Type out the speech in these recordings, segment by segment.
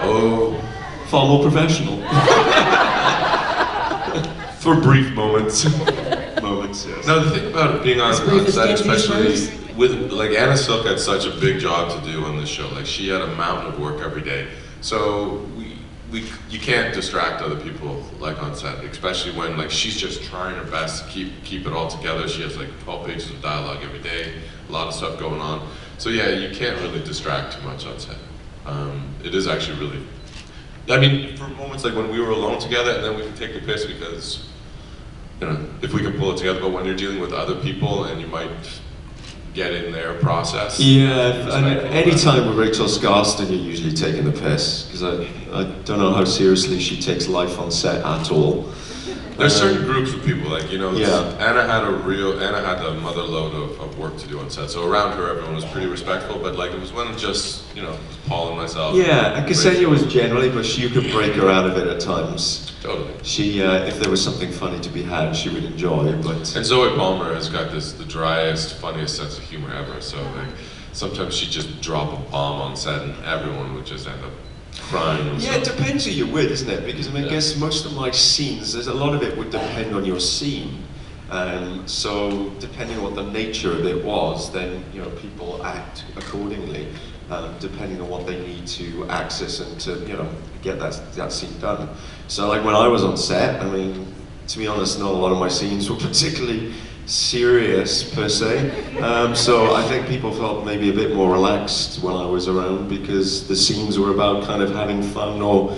Oh, far more professional. for brief moments. Moments, yes. No, the thing about being on brief as set, Genji's especially words. with like Anna Silk had such a big job to do on this show. Like she had a mountain of work every day. So you can't distract other people like on set, especially when like she's just trying her best to keep it all together. She has like 12 pages of dialogue every day, a lot of stuff going on. So yeah, you can't really distract too much on set. It is actually really, I mean, for moments like when we were alone together and then we could take the piss because, you know, if we can pull it together, but when you're dealing with other people and you might get in their process. Yeah, and any time with Rachel Scarston, you're usually taking the piss, because I don't know how seriously she takes life on set at all. There's certain groups of people, like, you know, yeah. Anna had a mother load of work to do on set, so around her everyone was pretty respectful, but like it was when just, you know, it was Paul and myself. Yeah, and Ksenia was generally, but you could break her out of it at times. Totally. She, if there was something funny to be had, she would enjoy it, but... And Zoe Palmer has got the driest, funniest sense of humor ever, so like, sometimes she'd just drop a bomb on set and everyone would just end up crying. Yeah, it depends who you're with, isn't it? Because I mean, I guess most of my scenes, there's a lot of it would depend on your scene. So depending on what the nature of it was, then you know people act accordingly, depending on what they need to access and to get that scene done. So like when I was on set, I mean, to be honest, not a lot of my scenes were particularly serious per se. So I think people felt maybe a bit more relaxed when I was around because the scenes were about kind of having fun or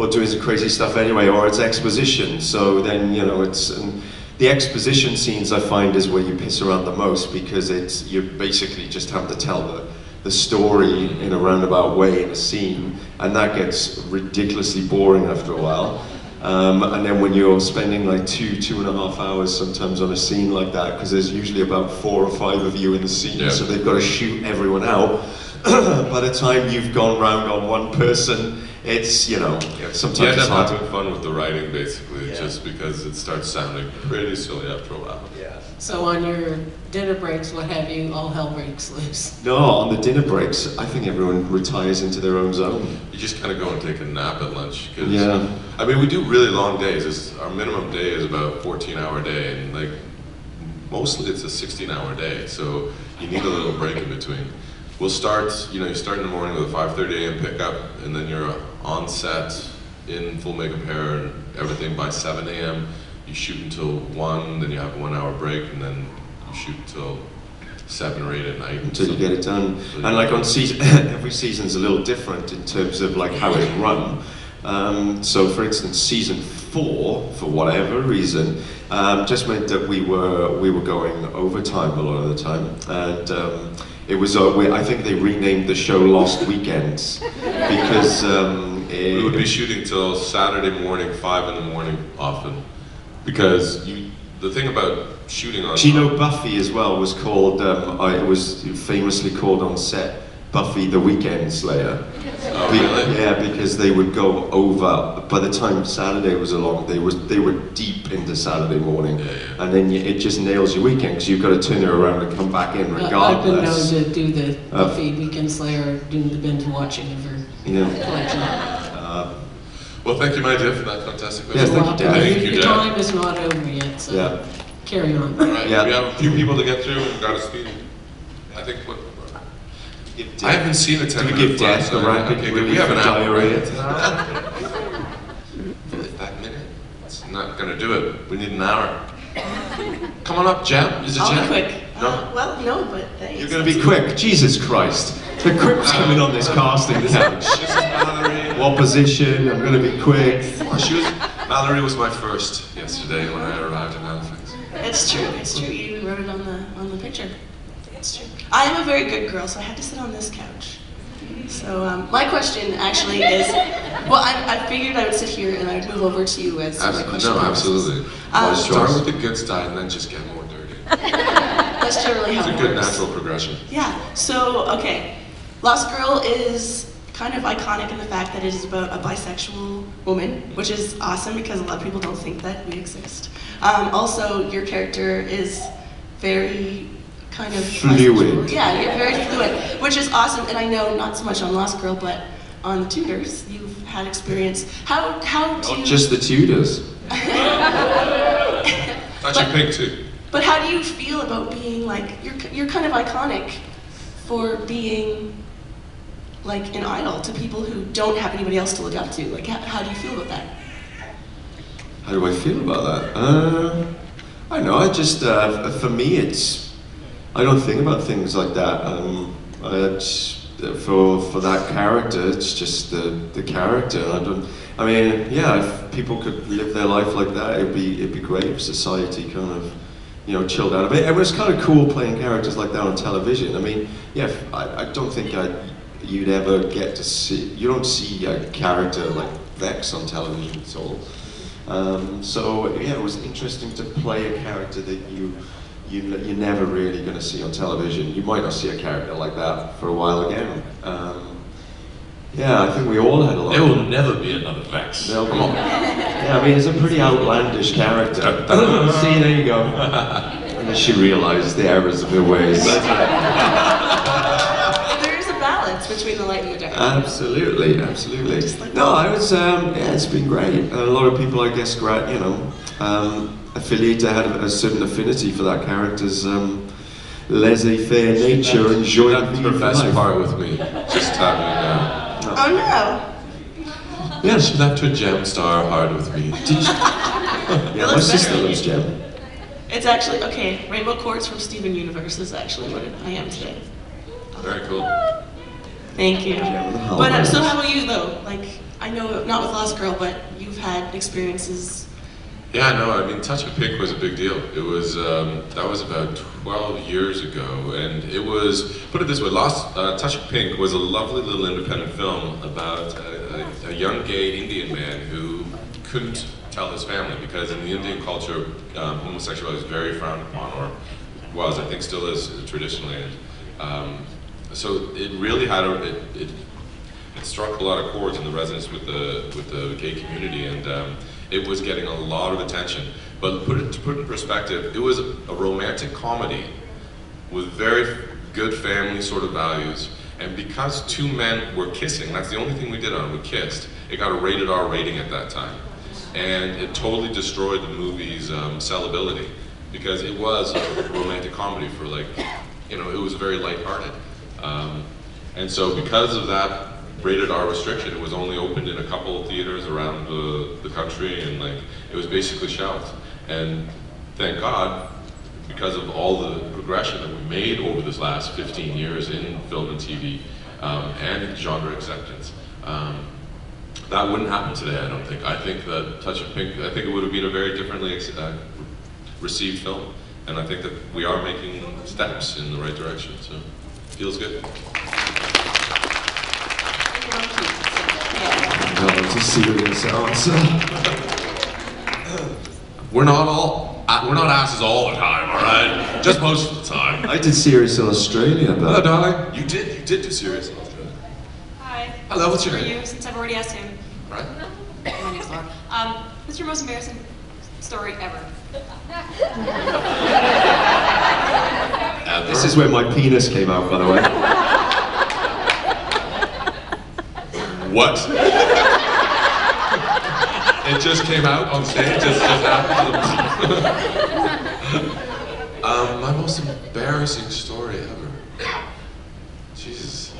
doing some crazy stuff anyway, or it's exposition. So then and the exposition scenes I find is where you piss around the most because you basically just have to tell the story in a roundabout way in a scene, and that gets ridiculously boring after a while. And then when you're spending like 2.5 hours sometimes on a scene like that, because there's usually about 4 or 5 of you in the scene, so they've got to shoot everyone out. By the time you've gone round on one person, it's, sometimes you end it's up hard. having fun with the writing, basically, just because it starts sounding pretty silly after a while. Yeah. So on your dinner breaks, what have you, all hell breaks loose? No, on the dinner breaks, I think everyone retires into their own zone. You just kind of go and take a nap at lunch. Cause, yeah. I mean, we do really long days. Our minimum day is about a 14-hour day, and like mostly it's a 16-hour day, so you need a little break in between. We'll start, you start in the morning with a 5:30 a.m. pickup, and then you're on set in full makeup, hair, and everything by 7 a.m. You shoot until 1, then you have a 1-hour break, and then you shoot until 7 or 8 at night. Until you get it done. And like on season, every season's a little different in terms of like how it's run. So for instance, season 4, for whatever reason, just meant that we were going overtime a lot of the time, and it was I think they renamed the show Lost Weekends because we would be shooting till Saturday morning, 5 in the morning often, because the thing about shooting on... Do you know Buffy as well was called, it was famously called on set Buffy the Weekend Slayer. Oh, really? Yeah, because they would go over, by the time Saturday was along, they were deep into Saturday morning. And then it just nails your weekend, because you've got to turn it around and come back in regardless. I've been known to do the Buffy Weekend Slayer, doing the binge watching of her collection. Well, thank you, my dear, for that fantastic question. Yes, thank you, Dad. Thank you, Your Dad. time is not over yet, so carry on. All right, we have a few people to get through, and we've got to speed. I think I haven't seen a 10-minute give Dad the rapid we have an hour, diarrhea. Right? 5 minutes? It's not going to do it. We need an hour. Come on up, Jam. Is it Jam? I'll be quick. No? Well, no, but thanks. You're going to be quick. Jesus Christ. The quick's coming on this casting couch. This is Mallory. What position? I'm going to be quick. Mallory was my first yesterday when I arrived in Halifax. It's true. It's true. You wrote it on the picture. It's true. I am a very good girl, so I had to sit on this couch. So my question actually is, well, I figured I would sit here and I'd move over to you as my question. No, absolutely. Start with the good side and then just get more dirty. That's generally how it works. It's a good natural progression. Yeah. So okay, Lost Girl is kind of iconic in the fact that it is about a bisexual woman, which is awesome because a lot of people don't think that we exist. Also, your character is very kind of fluid. Yeah, you're very fluid, which is awesome. And I know not so much on Lost Girl, but on the Tudors. You've had experience. How do Not just the Tudors. Touch a Pink too. But how do you feel about being like, you're kind of iconic for being like an idol to people who don't have anybody else to look up to? Like, how do you feel about that? How do I feel about that? I don't know, I just, for me it's, I don't think about things like that. For that character, it's just the character. I mean, yeah, if people could live their life like that, it'd be great if society kind of, you know, chilled out a bit. It was kind of cool playing characters like that on television. I mean, yeah, I don't think you'd ever get to see, you don't see a character like Vex on television at all. So yeah, it was interesting to play a character that you're never really going to see on television. You might not see a character like that for a while again. Yeah, I think we all had a lot. There will never be another Vex. Come on. Yeah, I mean, it's a pretty outlandish character. See, there you go. Unless she realised the errors of her ways. There is a balance between the light and the dark. Absolutely, absolutely. No, I was, yeah, it's been great. A lot of people, I guess, you know, affiliated, had a certain affinity for that character's laissez-faire nature, enjoying That's the best part with me. Just having. Oh no! Yeah, she left her gem star hard with me. Did you? Yeah, my sister loves Gem. It's actually, okay, Rainbow Quartz from Steven Universe is actually what I am today. Very cool. Thank you. But so how about you though? Like, I know not with Lost Girl, but you've had experiences. Yeah, no, I mean, Touch of Pink was a big deal. It was, that was about 12 years ago, and it was, put it this way, Touch of Pink was a lovely little independent film about a young gay Indian man who couldn't tell his family, because in the Indian culture, homosexuality is very frowned upon, or was, I think still is traditionally. So it really had it struck a lot of chords in the resonance with the gay community, and it was getting a lot of attention. But to put in perspective, it was a romantic comedy with very good family sort of values. And because two men were kissing, that's the only thing we did on it, we kissed, it got a rated R rating at that time. And it totally destroyed the movie's sellability, because it was a romantic comedy for, like, you know, it was very lighthearted. And so because of that rated R restriction, it was only opened in a couple of theaters around the country, and like it was basically shelved. And thank God, because of all the progression that we made over this last 15 years in film and TV and genre acceptance, that wouldn't happen today, I don't think. I think that Touch of Pink, I think it would have been a very differently received film, and I think that we are making steps in the right direction, so it feels good. It's a serious answer. We're not asses all the time, all right? Just most of the time. I did Serious in Australia, but... Hello, darling. You did do Serious in Australia. Hi. Hello, what's your For name? you, since I've already asked him. Right. My name's Laura. What's your most embarrassing story ever? This is where my penis came out, by the way. What? It just came out on stage, just happened. My most embarrassing story ever. Jesus.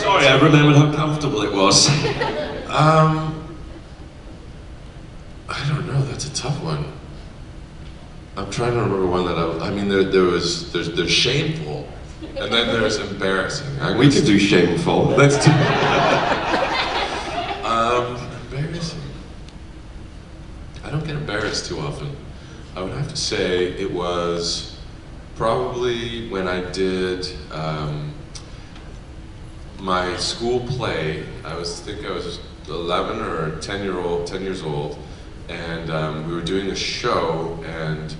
Sorry, I remembered how comfortable it was. I don't know, that's a tough one. I'm trying to remember one that I mean, there's shameful, and then there's embarrassing. We could do shameful. Let's do embarrassing. I don't get embarrassed too often. I would have to say it was probably when I did my school play. I think I was 11 or 10 years old, and we were doing a show, and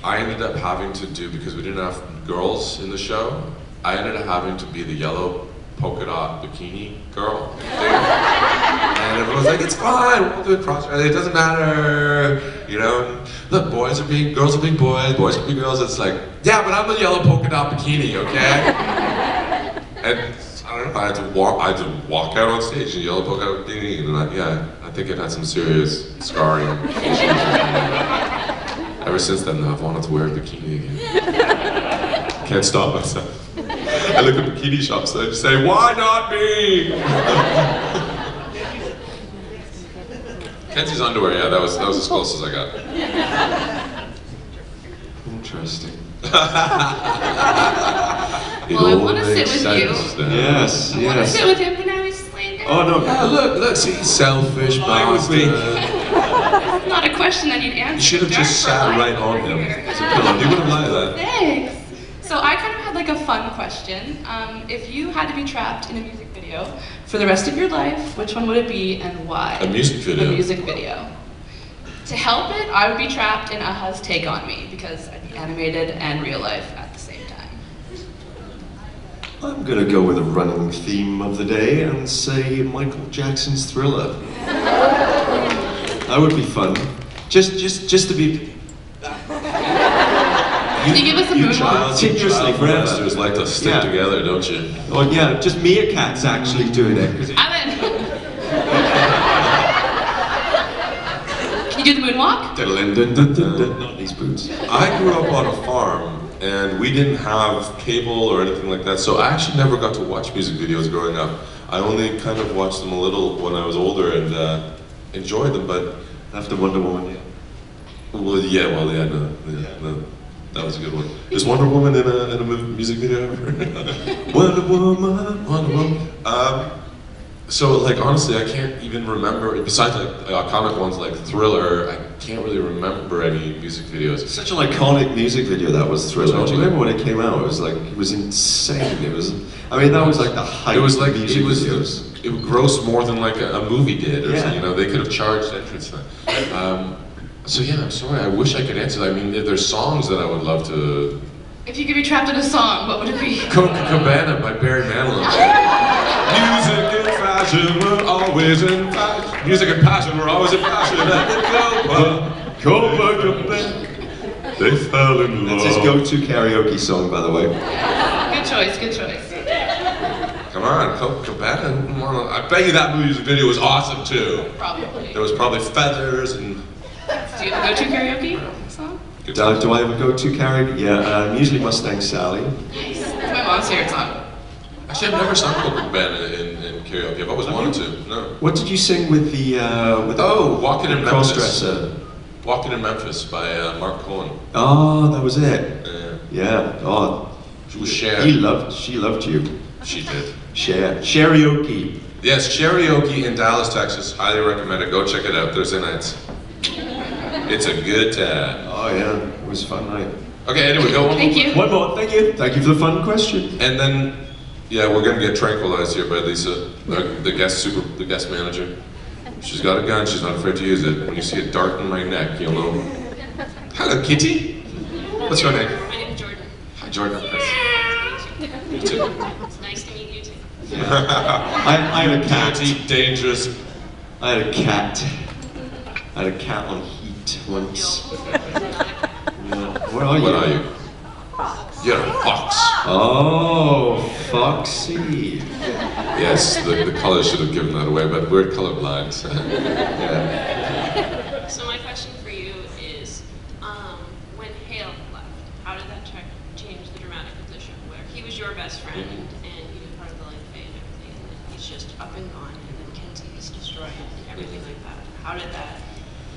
I ended up having to do, because we didn't have girls in the show, I ended up having to be the yellow polka dot bikini girl thing. And everyone was like, it's fine, we'll do it it doesn't matter, you know, look, girls are being boys, boys can be girls. It's like, yeah, but I'm the yellow polka dot bikini, okay? And I don't I had to walk out on stage and yell about bikini, and I think it had some serious scarring. Ever since then, I've wanted to wear a bikini again. Can't stop myself. I look at bikini shops and I just say, why not me? Kenzie's underwear, yeah, that was as close as I got. Interesting. Well, I want to sit with you. Yes, I want to sit with him, but now he's just laying down. Oh no! Look, see, selfish bastard. That's not a question I need answered. You should have just sat right on him. It's a pillow. You would have liked that. Thanks. So I kind of had like a fun question. If you had to be trapped in a music video for the rest of your life, which one would it be and why? A music video? A music video. To help it, I would be trapped in Aha's Take On Me because I'd be animated and real life at the same time. I'm gonna go with a running theme of the day and say Michael Jackson's Thriller. That would be fun. Just to be. Can you give us a moonwalk? Continuously forever. Masters like to stick together, don't you? Oh yeah, just meerkats actually doing it. I'm in. Can you do the moonwalk? Not these boots. I grew up on a farm, and we didn't have cable or anything like that, so I actually never got to watch music videos growing up. I only kind of watched them a little when I was older and enjoyed them, but After Wonder Woman, yeah. no, that was a good one. Is Wonder Woman in a music video ever? Wonder Woman. So like honestly, I can't even remember. Besides like iconic ones like Thriller, I can't really remember any music videos. It's such an iconic music video that was Thriller. Do you Totally. remember when it came out? It was insane. That was like the height It was like of music videos. it grossed more than like a movie did, or Yeah. something, you know. They could have charged entrance fee. So yeah, I'm sorry. I wish I could answer that. I mean, there's songs that I would love to. If you could be trapped in a song, what would it be? Copacabana by Barry Manilow. Music and fashion were always in fashion. Music and passion were always in fashion. At the Copacabana, they fell in love. That's his go-to karaoke song, by the way. Good choice, good choice. Come on, Copacabana. I bet you that music video was awesome too. Probably. There was probably feathers and. Do you have a go-to karaoke song? Do I have a go-to karaoke? Yeah, usually Mustang Sally. Nice. If my mom's here, it's on. Actually, I've never sung Copacabana in karaoke. I've always wanted to. No. What did you sing with the Walking in Memphis. crossdresser? Walking in Memphis by Mark Cohen. Oh, that was it. Yeah. Yeah. Oh, She was Cher. she loved you. She did. Karaoke. Yes, karaoke in Dallas, Texas. Highly recommend it. Go check it out Thursday nights. It's a good time. Oh yeah, it was a fun night. Okay, anyway, go on. Thank you. One more, thank you. Thank you for the fun question. And then, yeah, we're gonna get tranquilized here by Lisa, the guest manager. She's got a gun. She's not afraid to use it. When you see it dart in my neck, you'll know. Hello, Kitty. What's your name? My name's Jordan. Hi, Jordan. You too. It's nice to meet you too. I had a cat. Dirty, dangerous. I had a cat. I had a cat on heat once. Yeah. What are you? What are you? You're a fox. Oh, Foxy. Yes, the color should have given that away, but we're colorblind. Yeah. So my question for you is, when Hale left, how did that change the dramatic position where he was your best friend and he was part of the life fate and everything, and then he's just up and gone, and then Kenzie's destroyed and everything like that. How did that?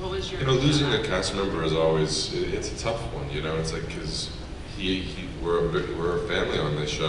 What was your? You know, losing a cast member is always, it's a tough one, you know. It's like, because we're a family on this show.